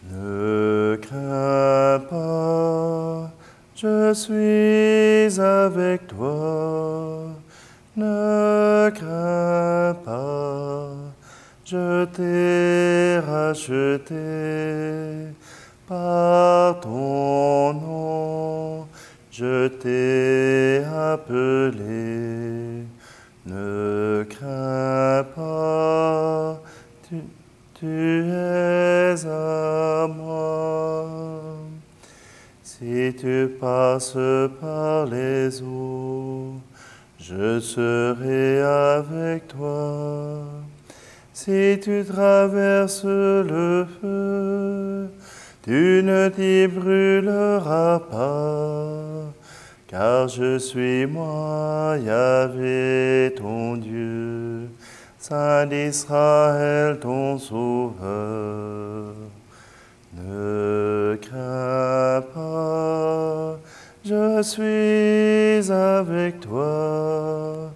Ne crains pas, je suis avec toi. Ne crains pas, je t'ai racheté. Par ton nom, je t'ai appelé. Ne crains pas, tu es à moi. Si tu passes par les eaux, je serai avec toi. Si tu traverses le feu, tu ne t'y brûleras pas, car je suis moi, Yahvé, ton Dieu, Saint d'Israël, ton Sauveur. Ne crains pas, je suis avec toi.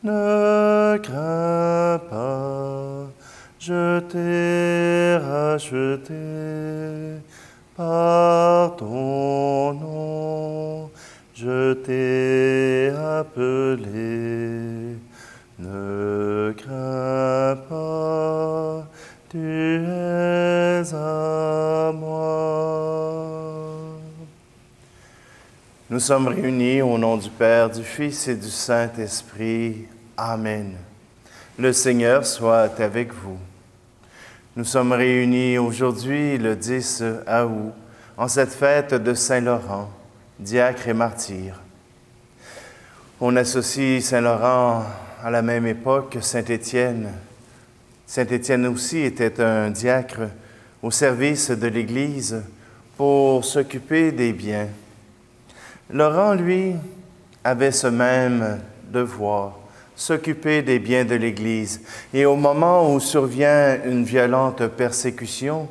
Ne crains pas, je t'ai racheté. Par ton nom, je t'ai appelé. Ne crains pas, tu es à moi. Nous sommes réunis au nom du Père, du Fils et du Saint-Esprit. Amen. Le Seigneur soit avec vous. Nous sommes réunis aujourd'hui, le 10 août, en cette fête de Saint-Laurent, diacre et martyr. On associe Saint-Laurent à la même époque que Saint-Étienne. Saint-Étienne aussi était un diacre au service de l'Église pour s'occuper des biens. Laurent, lui, avait ce même devoir, s'occuper des biens de l'Église. Et au moment où survient une violente persécution,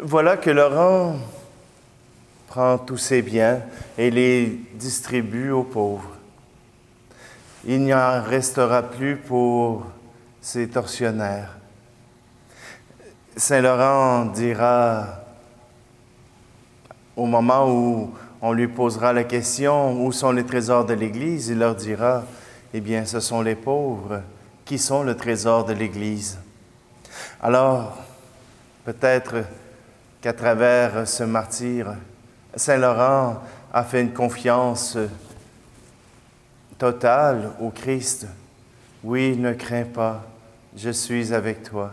voilà que Laurent prend tous ses biens et les distribue aux pauvres. Il n'y en restera plus pour ces tortionnaires. Saint Laurent dira, au moment où on lui posera la question « Où sont les trésors de l'Église ?» Il leur dira « Eh bien, ce sont les pauvres qui sont le trésor de l'Église. » Alors, peut-être qu'à travers ce martyre, Saint Laurent a fait une confiance totale au Christ. « Oui, ne crains pas, je suis avec toi. »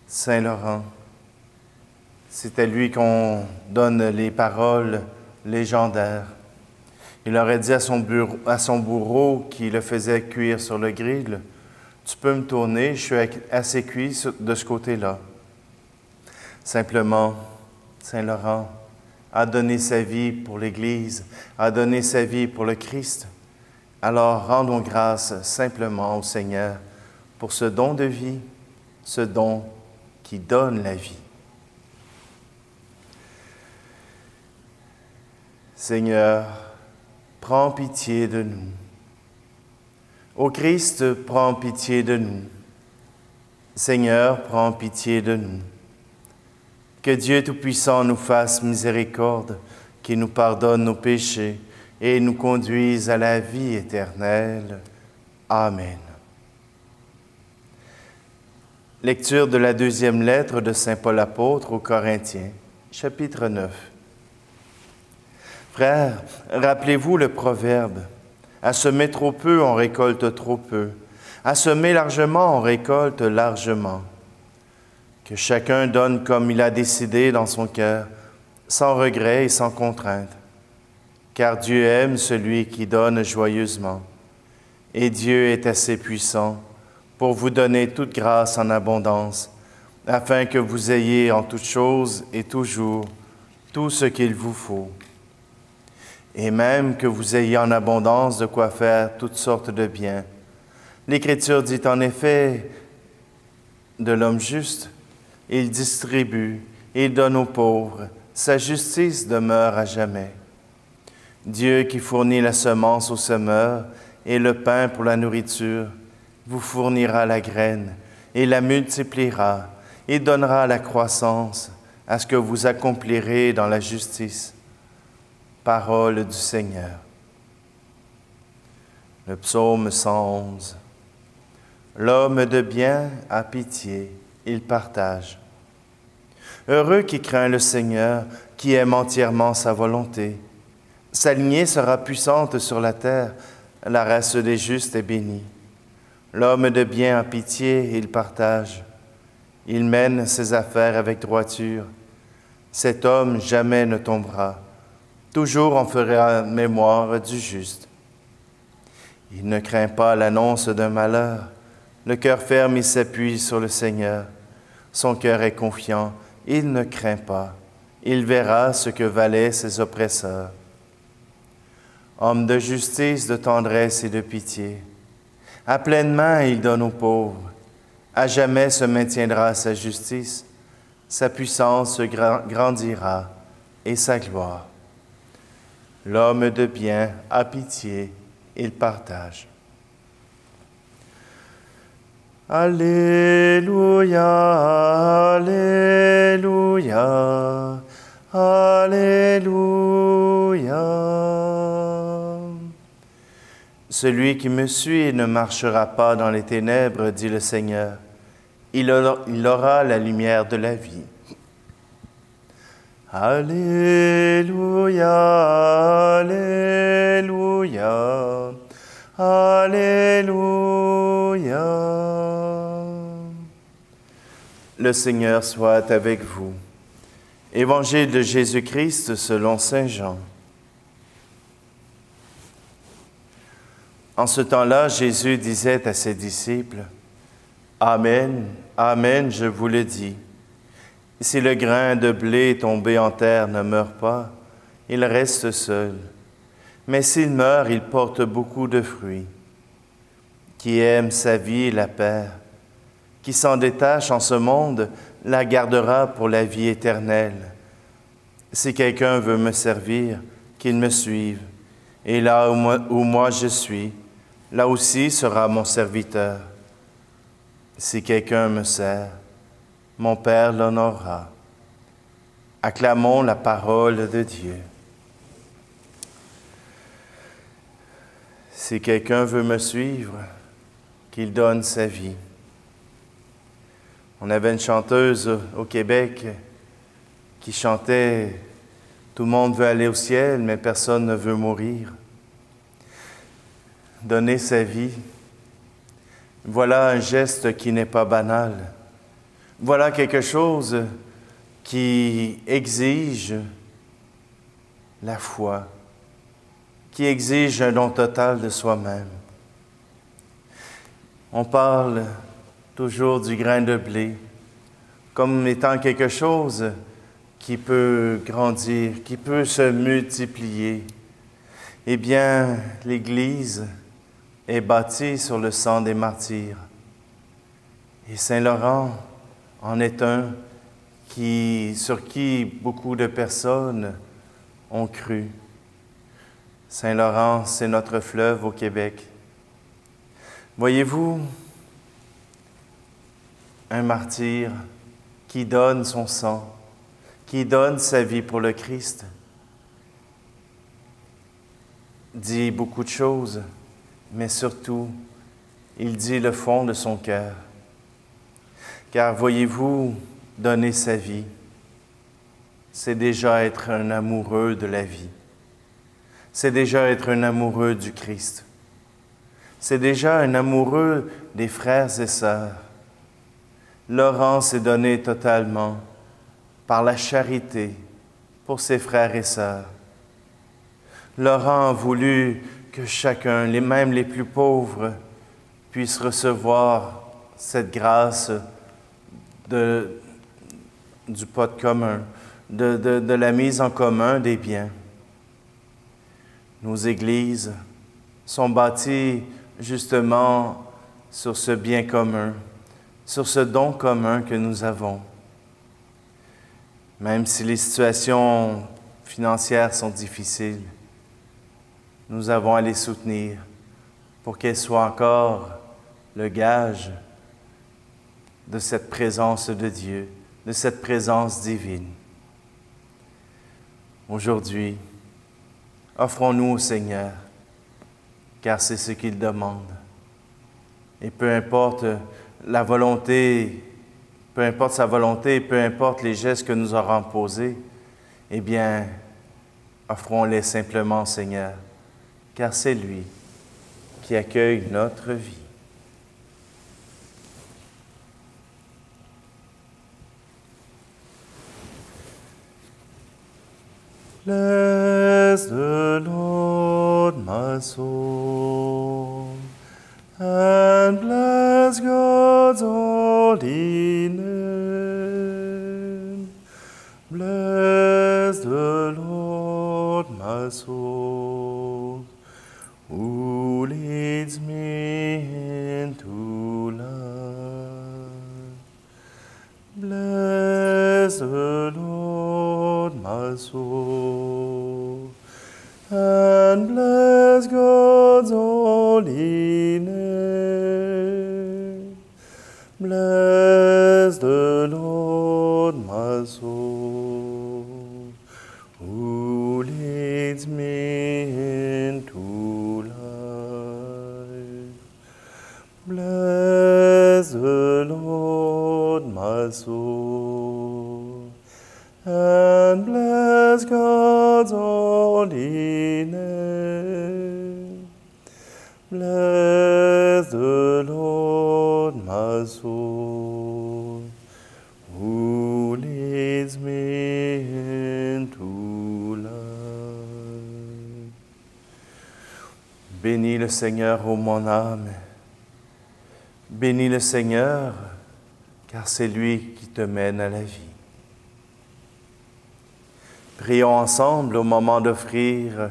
Saint Laurent, c'est à lui qu'on donne les paroles légendaire. Il aurait dit à son bourreau qui le faisait cuire sur le grill, « Tu peux me tourner, je suis assez cuit de ce côté-là. » Simplement, Saint Laurent a donné sa vie pour l'Église, a donné sa vie pour le Christ. Alors rendons grâce simplement au Seigneur pour ce don de vie, ce don qui donne la vie. Seigneur, prends pitié de nous. Ô Christ, prends pitié de nous. Seigneur, prends pitié de nous. Que Dieu Tout-Puissant nous fasse miséricorde, qu'il nous pardonne nos péchés et nous conduise à la vie éternelle. Amen. Lecture de la deuxième lettre de Saint Paul apôtre aux Corinthiens, chapitre 9. Frères, rappelez-vous le proverbe, « À semer trop peu, on récolte trop peu. À semer largement, on récolte largement. » Que chacun donne comme il a décidé dans son cœur, sans regret et sans contrainte. Car Dieu aime celui qui donne joyeusement. Et Dieu est assez puissant pour vous donner toute grâce en abondance, afin que vous ayez en toutes choses et toujours tout ce qu'il vous faut. Et même que vous ayez en abondance de quoi faire toutes sortes de biens. L'Écriture dit en effet de l'homme juste, il distribue, il donne aux pauvres, sa justice demeure à jamais. Dieu qui fournit la semence au semeur et le pain pour la nourriture, vous fournira la graine et la multipliera et donnera la croissance à ce que vous accomplirez dans la justice. Parole du Seigneur. Le psaume 111. L'homme de bien a pitié, il partage. Heureux qui craint le Seigneur, qui aime entièrement sa volonté. Sa lignée sera puissante sur la terre, la race des justes est bénie. L'homme de bien a pitié, il partage. Il mène ses affaires avec droiture. Cet homme jamais ne tombera. Toujours on fera mémoire du juste. Il ne craint pas l'annonce d'un malheur. Le cœur ferme, il s'appuie sur le Seigneur. Son cœur est confiant, il ne craint pas. Il verra ce que valaient ses oppresseurs. Homme de justice, de tendresse et de pitié, à pleine main il donne aux pauvres. À jamais se maintiendra sa justice, sa puissance grandira et sa gloire. L'homme de bien a pitié, il partage. Alléluia, Alléluia, Alléluia. Celui qui me suit ne marchera pas dans les ténèbres, dit le Seigneur. Il aura la lumière de la vie. Alléluia, Alléluia, Alléluia. Le Seigneur soit avec vous. Évangile de Jésus-Christ selon saint Jean. En ce temps-là, Jésus disait à ses disciples, « Amen, Amen, je vous le dis. Si le grain de blé tombé en terre ne meurt pas, il reste seul. Mais s'il meurt, il porte beaucoup de fruits. Qui aime sa vie la perd. Qui s'en détache en ce monde la gardera pour la vie éternelle. Si quelqu'un veut me servir, qu'il me suive. Et là où moi je suis, là aussi sera mon serviteur. Si quelqu'un me sert, mon Père l'honorera. » Acclamons la parole de Dieu. Si quelqu'un veut me suivre, qu'il donne sa vie. On avait une chanteuse au Québec qui chantait « Tout le monde veut aller au ciel, mais personne ne veut mourir. » Donner sa vie, voilà un geste qui n'est pas banal. Voilà quelque chose qui exige la foi, qui exige un don total de soi-même. On parle toujours du grain de blé comme étant quelque chose qui peut grandir, qui peut se multiplier. Eh bien, l'Église est bâtie sur le sang des martyrs. Et Saint Laurent en est un sur qui beaucoup de personnes ont cru. Saint Laurent, c'est notre fleuve au Québec. Voyez-vous, un martyr qui donne son sang, qui donne sa vie pour le Christ, dit beaucoup de choses, mais surtout, il dit le fond de son cœur. Car voyez-vous, donner sa vie, c'est déjà être un amoureux de la vie. C'est déjà être un amoureux du Christ. C'est déjà un amoureux des frères et sœurs. Laurent s'est donné totalement par la charité pour ses frères et sœurs. Laurent a voulu que chacun, même les plus pauvres, puissent recevoir cette grâce du pot commun, de la mise en commun des biens. Nos églises sont bâties justement sur ce bien commun, sur ce don commun que nous avons. Même si les situations financières sont difficiles, nous avons à les soutenir pour qu'elles soient encore le gage de cette présence de Dieu, de cette présence divine. Aujourd'hui, offrons-nous au Seigneur, car c'est ce qu'il demande. Et peu importe la volonté, peu importe sa volonté, peu importe les gestes que nous aurons posés, eh bien, offrons-les simplement au Seigneur, car c'est lui qui accueille notre vie. Bless the Lord, my soul, and bless God's holy name. Bless the Lord, my soul, who leads me into life. Bless the Lord, my soul, and bless God's holy name. Bless the Lord, my soul, who leads me into life. Bless the Lord, my soul, and bless God's holy name. Bless the Lord, my soul, who leads me into life. Bénis le Seigneur, ô mon âme. Bénis le Seigneur, car c'est lui qui te mène à la vie. Prions ensemble au moment d'offrir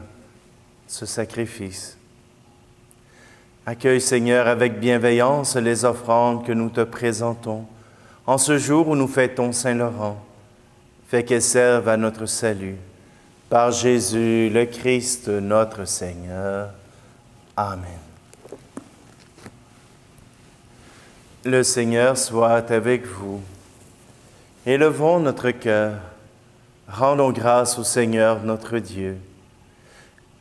ce sacrifice. Accueille, Seigneur, avec bienveillance les offrandes que nous te présentons en ce jour où nous fêtons Saint-Laurent. Fais qu'elles servent à notre salut. Par Jésus, le Christ, notre Seigneur. Amen. Le Seigneur soit avec vous. Élevons notre cœur. Rendons grâce au Seigneur notre Dieu.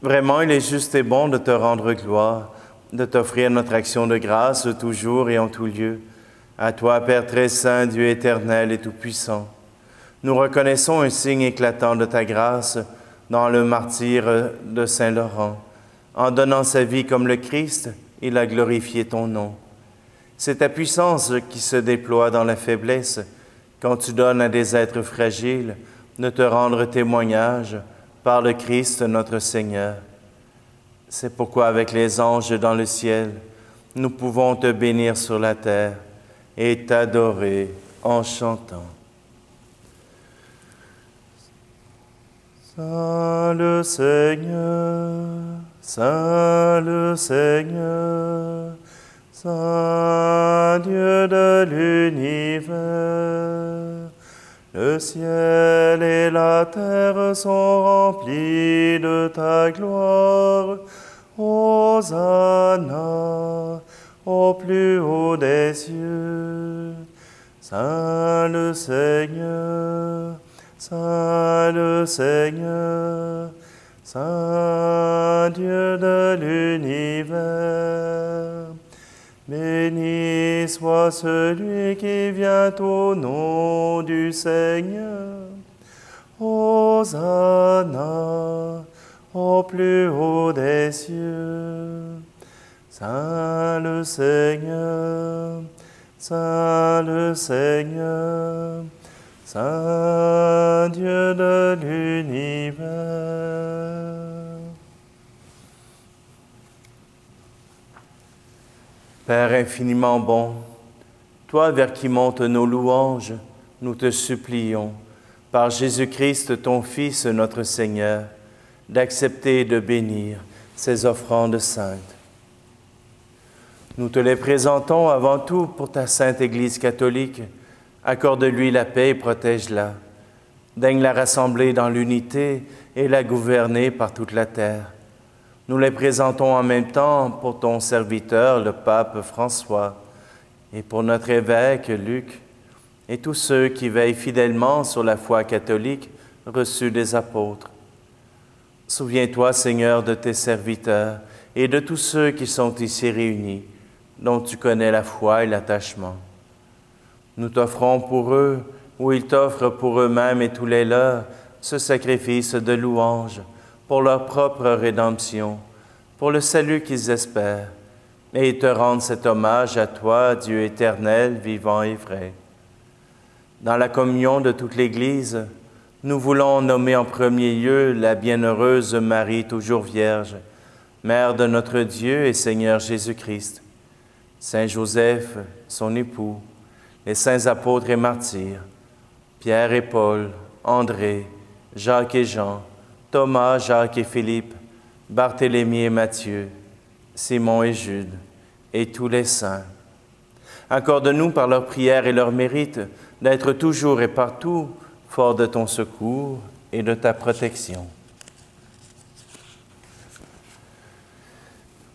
Vraiment, il est juste et bon de te rendre gloire, de t'offrir notre action de grâce toujours et en tout lieu. À toi, Père très saint, Dieu éternel et tout-puissant, nous reconnaissons un signe éclatant de ta grâce dans le martyre de Saint-Laurent. En donnant sa vie comme le Christ, il a glorifié ton nom. C'est ta puissance qui se déploie dans la faiblesse quand tu donnes à des êtres fragiles de te rendre témoignage par le Christ notre Seigneur. C'est pourquoi avec les anges dans le ciel, nous pouvons te bénir sur la terre et t'adorer en chantant. Saint le Seigneur, Saint le Seigneur, Saint Dieu de l'univers, le ciel et la terre sont remplis de ta gloire. Hosanna au plus haut des cieux. Saint le Seigneur, Saint le Seigneur, Saint Dieu de l'univers. Béni soit celui qui vient au nom du Seigneur. Hosanna au plus haut des cieux. Saint le Seigneur, Saint le Seigneur, Saint Dieu de l'univers. Père infiniment bon, toi vers qui montent nos louanges, nous te supplions, par Jésus-Christ, ton Fils, notre Seigneur, d'accepter et de bénir ces offrandes saintes. Nous te les présentons avant tout pour ta sainte Église catholique. Accorde-lui la paix et protège-la. Daigne la rassembler dans l'unité et la gouverner par toute la terre. Nous les présentons en même temps pour ton serviteur, le pape François, et pour notre évêque Luc, et tous ceux qui veillent fidèlement sur la foi catholique reçue des apôtres, Souviens-toi, Seigneur, de tes serviteurs et de tous ceux qui sont ici réunis, dont tu connais la foi et l'attachement. Nous t'offrons pour eux, ou ils t'offrent pour eux-mêmes et tous les leurs, ce sacrifice de louange pour leur propre rédemption, pour le salut qu'ils espèrent, et ils te rendent cet hommage à toi, Dieu éternel, vivant et vrai. Dans la communion de toute l'Église, nous voulons nommer en premier lieu la bienheureuse Marie, toujours Vierge, Mère de notre Dieu et Seigneur Jésus-Christ, Saint Joseph, son époux, les saints apôtres et martyrs, Pierre et Paul, André, Jacques et Jean, Thomas, Jacques et Philippe, Barthélemy et Matthieu, Simon et Jude, et tous les saints. Accorde-nous par leur prière et leur mérite d'être toujours et partout forts de ton secours et de ta protection.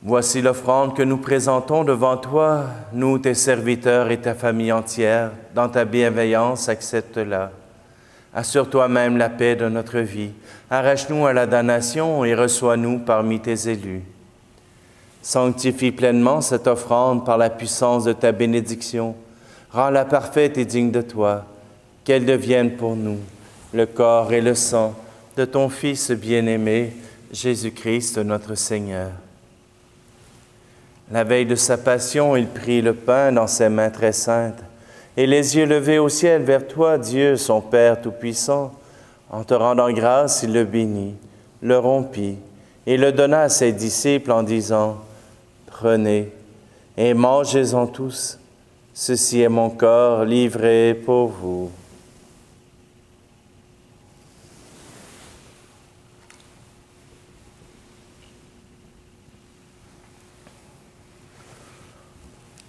Voici l'offrande que nous présentons devant toi, nous, tes serviteurs et ta famille entière. Dans ta bienveillance, accepte-la. Assure toi-même la paix de notre vie. Arrache-nous à la damnation et reçois-nous parmi tes élus. Sanctifie pleinement cette offrande par la puissance de ta bénédiction. Rends-la parfaite et digne de toi, qu'elle devienne pour nous le corps et le sang de ton Fils bien-aimé, Jésus-Christ notre Seigneur. La veille de sa passion, il prit le pain dans ses mains très saintes, et les yeux levés au ciel vers toi, Dieu, son Père Tout-Puissant, en te rendant grâce, il le bénit, le rompit, et le donna à ses disciples en disant, « Prenez et mangez-en tous, ceci est mon corps livré pour vous. »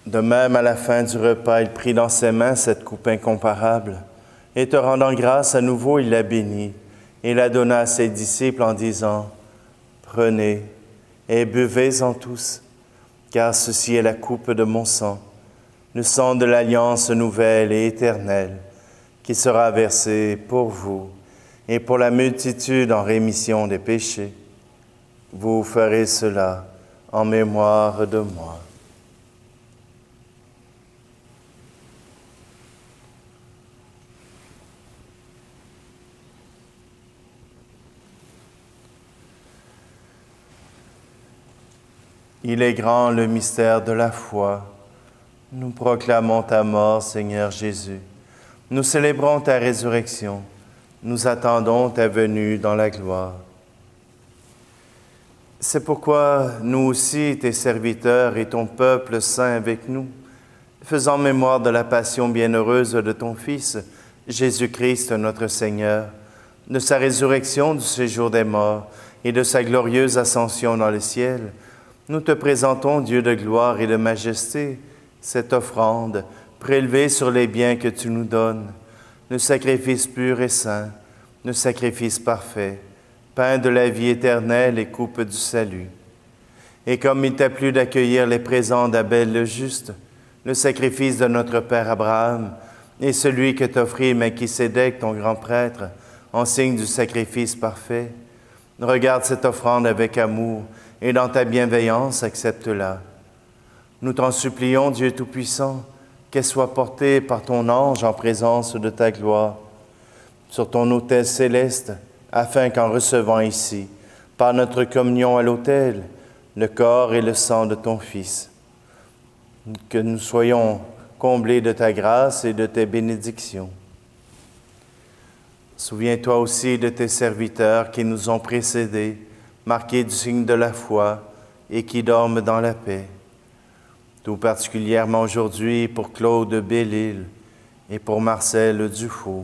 De même, à la fin du repas, il prit dans ses mains cette coupe incomparable, et te rendant grâce à nouveau, il la bénit, et la donna à ses disciples en disant, « Prenez et buvez-en tous, car ceci est la coupe de mon sang, le sang de l'alliance nouvelle et éternelle, qui sera versé pour vous et pour la multitude en rémission des péchés. Vous ferez cela en mémoire de moi. » Il est grand le mystère de la foi. Nous proclamons ta mort, Seigneur Jésus. Nous célébrons ta résurrection. Nous attendons ta venue dans la gloire. C'est pourquoi nous aussi, tes serviteurs et ton peuple saint avec nous, faisant mémoire de la passion bienheureuse de ton Fils, Jésus-Christ notre Seigneur, de sa résurrection du séjour des morts et de sa glorieuse ascension dans le ciel, nous te présentons, Dieu de gloire et de majesté, cette offrande prélevée sur les biens que tu nous donnes, le sacrifice pur et saint, le sacrifice parfait, pain de la vie éternelle et coupe du salut. Et comme il t'a plu d'accueillir les présents d'Abel le juste, le sacrifice de notre Père Abraham et celui que t'offrit Melchisédek, ton grand prêtre, en signe du sacrifice parfait, regarde cette offrande avec amour et dans ta bienveillance, accepte-la. Nous t'en supplions, Dieu Tout-Puissant, qu'elle soit portée par ton ange en présence de ta gloire, sur ton autel céleste, afin qu'en recevant ici, par notre communion à l'autel, le corps et le sang de ton Fils, que nous soyons comblés de ta grâce et de tes bénédictions. Souviens-toi aussi de tes serviteurs qui nous ont précédés, marqués du signe de la foi et qui dorment dans la paix. Tout particulièrement aujourd'hui pour Claude Bellil et pour Marcel Dufault.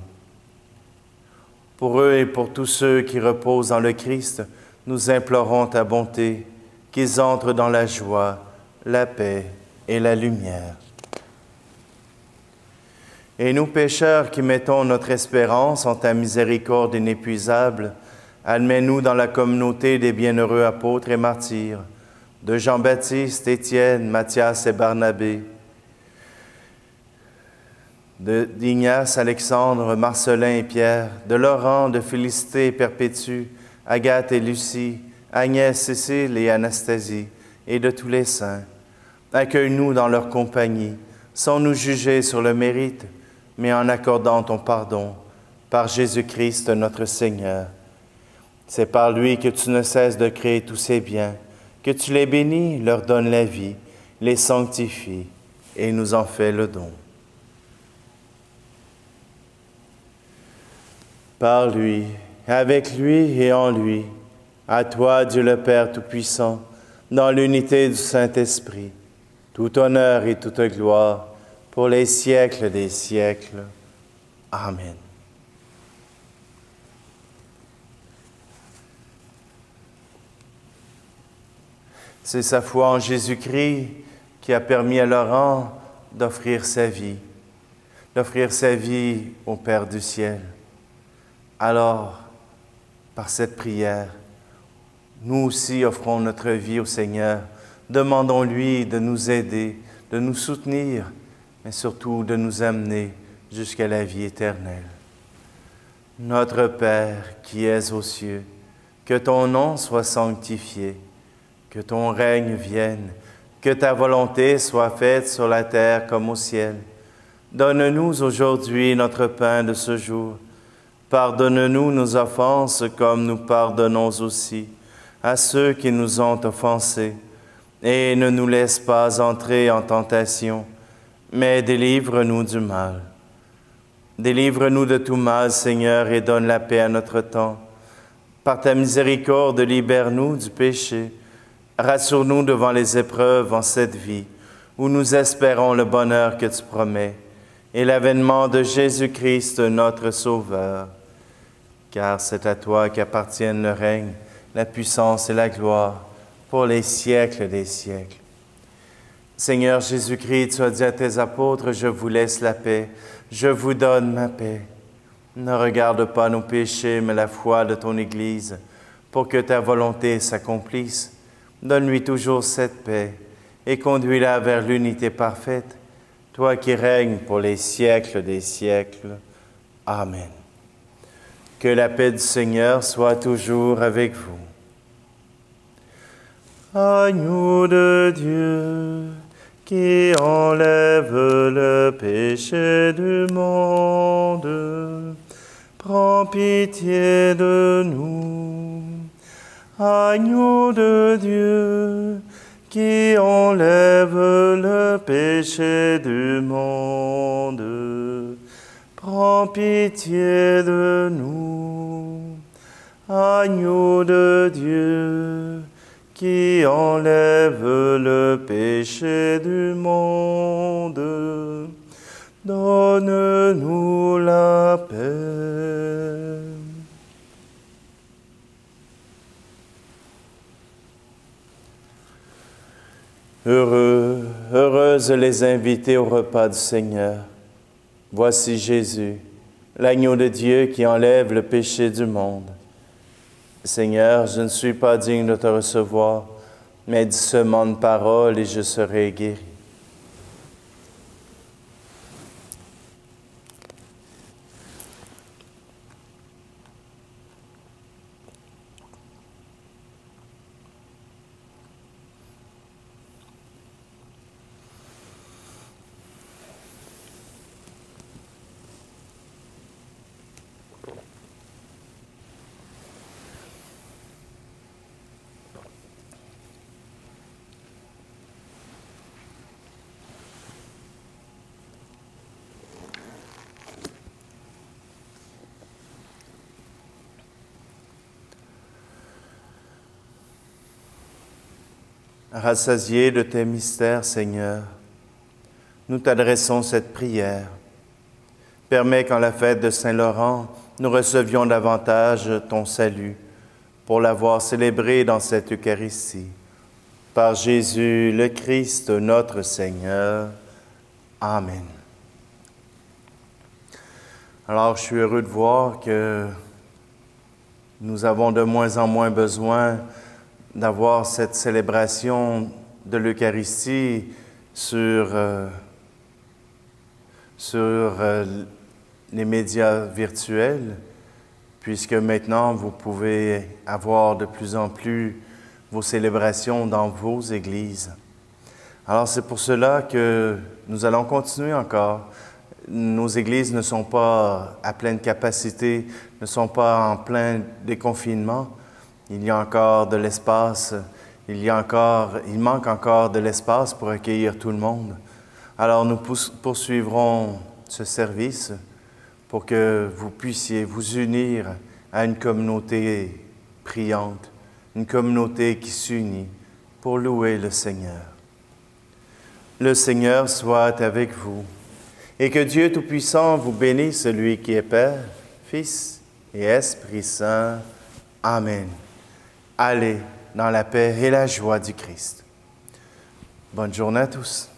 Pour eux et pour tous ceux qui reposent en le Christ, nous implorons ta bonté, qu'ils entrent dans la joie, la paix et la lumière. Et nous, pécheurs qui mettons notre espérance en ta miséricorde inépuisable, admets-nous dans la communauté des bienheureux apôtres et martyrs, de Jean-Baptiste, Étienne, Matthias et Barnabé, d'Ignace, Alexandre, Marcelin et Pierre, de Laurent, de Félicité et Perpétue, Agathe et Lucie, Agnès, Cécile et Anastasie, et de tous les saints. Accueille-nous dans leur compagnie, sans nous juger sur le mérite, mais en accordant ton pardon, par Jésus-Christ notre Seigneur. C'est par lui que tu ne cesses de créer tous ces biens, que tu les bénis, leur donnes la vie, les sanctifies et nous en fais le don. Par lui, avec lui et en lui, à toi, Dieu le Père Tout-Puissant, dans l'unité du Saint-Esprit, tout honneur et toute gloire pour les siècles des siècles. Amen. C'est sa foi en Jésus-Christ qui a permis à Laurent d'offrir sa vie au Père du ciel. Alors, par cette prière, nous aussi offrons notre vie au Seigneur. Demandons-lui de nous aider, de nous soutenir, mais surtout de nous amener jusqu'à la vie éternelle. Notre Père qui es aux cieux, que ton nom soit sanctifié, que ton règne vienne, que ta volonté soit faite sur la terre comme au ciel. Donne-nous aujourd'hui notre pain de ce jour. Pardonne-nous nos offenses comme nous pardonnons aussi à ceux qui nous ont offensés. Et ne nous laisse pas entrer en tentation, mais délivre-nous du mal. Délivre-nous de tout mal, Seigneur, et donne la paix à notre temps. Par ta miséricorde, libère-nous du péché. Rassure-nous devant les épreuves en cette vie, où nous espérons le bonheur que tu promets, et l'avènement de Jésus-Christ, notre Sauveur. Car c'est à toi qu'appartiennent le règne, la puissance et la gloire, pour les siècles des siècles. Seigneur Jésus-Christ, tu as dit à tes apôtres, je vous laisse la paix, je vous donne ma paix. Ne regarde pas nos péchés, mais la foi de ton Église, pour que ta volonté s'accomplisse. Donne-lui toujours cette paix et conduis-la vers l'unité parfaite, toi qui règnes pour les siècles des siècles. Amen. Que la paix du Seigneur soit toujours avec vous. Agneau de Dieu, qui enlève le péché du monde, prends pitié de nous. Agneau de Dieu, qui enlève le péché du monde, prends pitié de nous. Agneau de Dieu, qui enlève le péché du monde, donne-nous la paix. Heureuses les invités au repas du Seigneur. Voici Jésus, l'agneau de Dieu qui enlève le péché du monde. Seigneur, je ne suis pas digne de te recevoir, mais dis seulement une parole et je serai guéri. Rassasiés de tes mystères, Seigneur, nous t'adressons cette prière. Permets qu'en la fête de Saint-Laurent, nous recevions davantage ton salut pour l'avoir célébré dans cette Eucharistie. Par Jésus le Christ, notre Seigneur. Amen. Alors, je suis heureux de voir que nous avons de moins en moins besoin d'avoir cette célébration de l'Eucharistie sur les médias virtuels, puisque maintenant vous pouvez avoir de plus en plus vos célébrations dans vos églises. Alors c'est pour cela que nous allons continuer encore. Nos églises ne sont pas à pleine capacité, ne sont pas en plein déconfinement. Il y a encore de l'espace, il manque encore de l'espace pour accueillir tout le monde. Alors nous poursuivrons ce service pour que vous puissiez vous unir à une communauté priante, une communauté qui s'unit pour louer le Seigneur. Le Seigneur soit avec vous et que Dieu Tout-Puissant vous bénisse, celui qui est Père, Fils et Esprit Saint. Amen. Allez dans la paix et la joie du Christ. Bonne journée à tous.